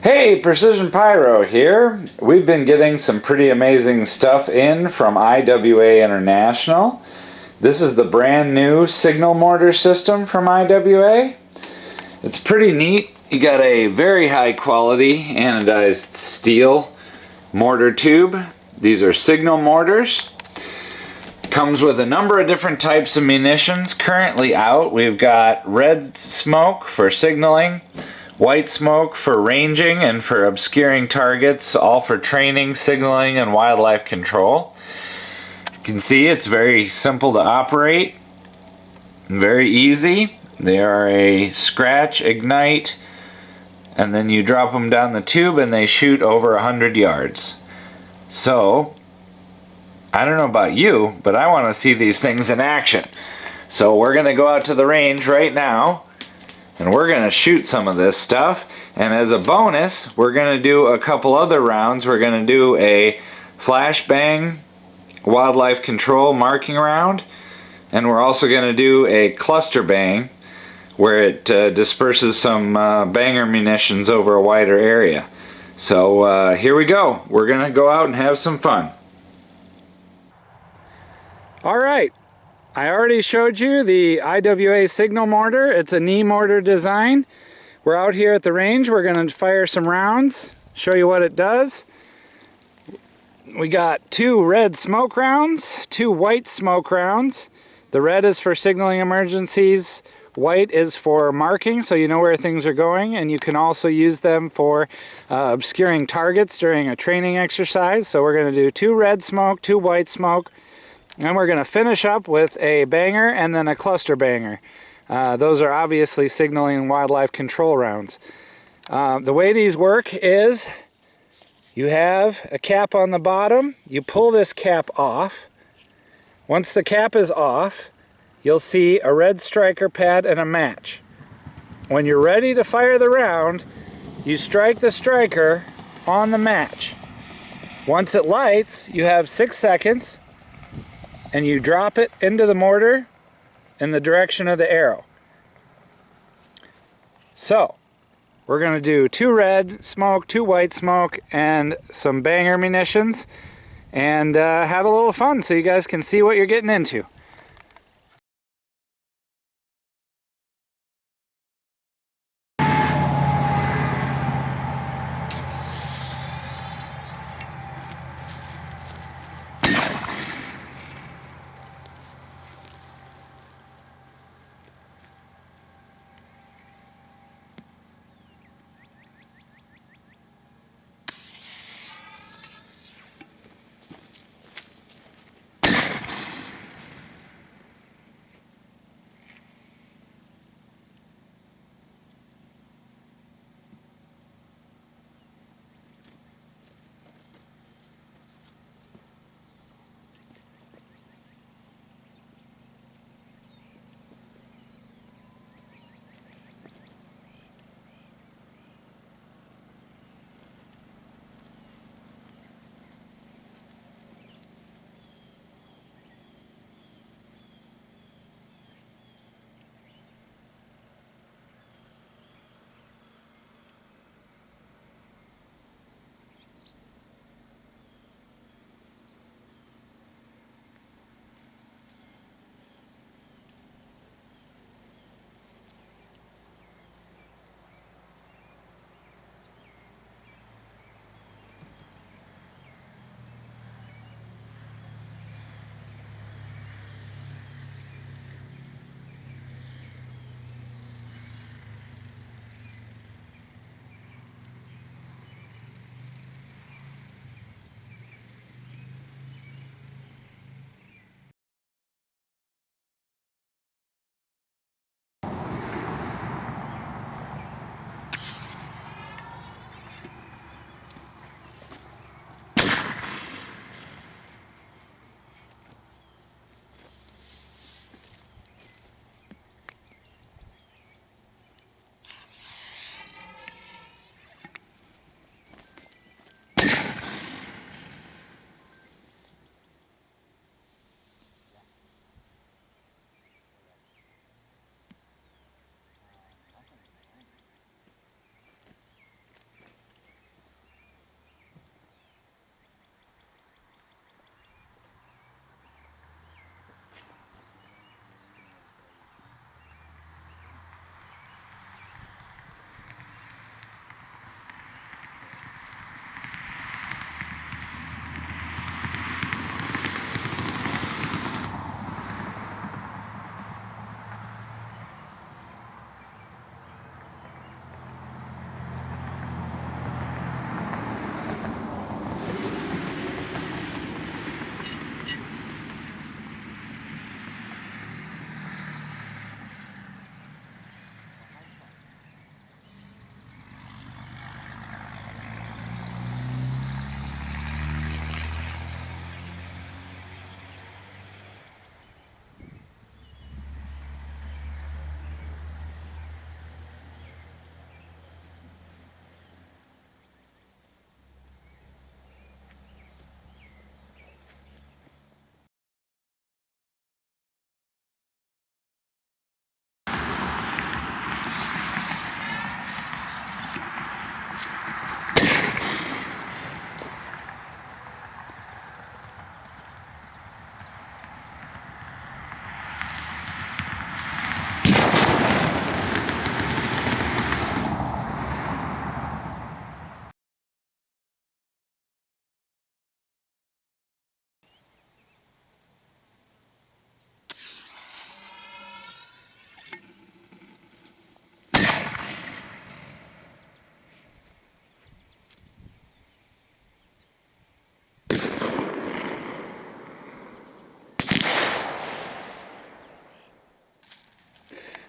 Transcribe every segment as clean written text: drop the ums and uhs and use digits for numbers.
Hey, Precision Pyro here. We've been getting some pretty amazing stuff in from IWA International. This is the brand new signal mortar system from IWA. It's pretty neat. You got a very high quality anodized steel mortar tube. These are signal mortars. Comes with a number of different types of munitions. Currently out, we've got red smoke for signaling, white smoke for ranging and for obscuring targets, all for training, signaling, and wildlife control. You can see it's very simple to operate, very easy. They are a scratch, ignite, and then you drop them down the tube and they shoot over 100 yards. So, I don't know about you, but I want to see these things in action. So we're going to go out to the range right now, and we're going to shoot some of this stuff. And as a bonus, we're going to do a couple other rounds. We're going to do a flashbang wildlife control marking round, and we're also going to do a cluster bang where it disperses some banger munitions over a wider area. So here we go. We're going to go out and have some fun. Alright, I already showed you the IWA signal mortar. It's a knee mortar design. We're out here at the range. We're going to fire some rounds, show you what it does. We got 2 red smoke rounds, 2 white smoke rounds. The red is for signaling emergencies, white is for marking so you know where things are going, and you can also use them for obscuring targets during a training exercise. So we're going to do 2 red smoke, 2 white smoke, and we're going to finish up with a banger and then a cluster banger. Those are obviously signaling and wildlife control rounds. The way these work is you have a cap on the bottom. You pull this cap off. Once the cap is off, you'll see a red striker pad and a match. When you're ready to fire the round, you strike the striker on the match. Once it lights, you have 6 seconds, and you drop it into the mortar in the direction of the arrow. So, we're going to do 2 red smoke, 2 white smoke, and some banger munitions, and have a little fun so you guys can see what you're getting into.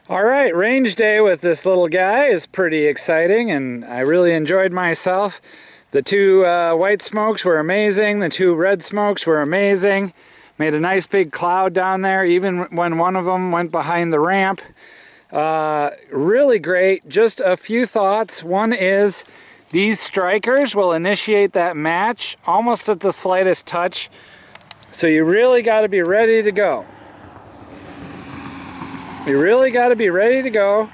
All right, range day with this little guy is pretty exciting, and I really enjoyed myself. The two white smokes were amazing. The two red smokes were amazing. Made a nice big cloud down there, even when one of them went behind the ramp. Really great. Just a few thoughts. One is these strikers will initiate that match almost at the slightest touch. So you really got to be ready to go. You really got to be ready to go,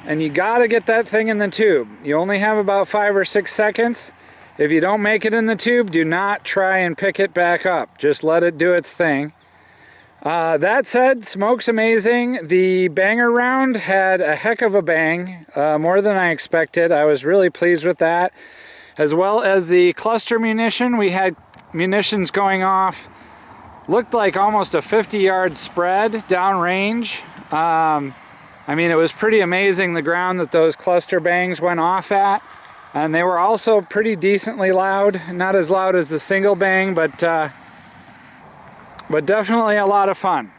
and you got to get that thing in the tube. You only have about 5 or 6 seconds. If you don't make it in the tube, do not try and pick it back up. Just let it do its thing. That said, smoke's amazing. The banger round had a heck of a bang, more than I expected. I was really pleased with that. As well as the cluster munition, we had munitions going off. Looked like almost a 50-yard spread downrange. I mean, it was pretty amazing the ground that those cluster bangs went off at. And they were also pretty decently loud. Not as loud as the single bang, but definitely a lot of fun.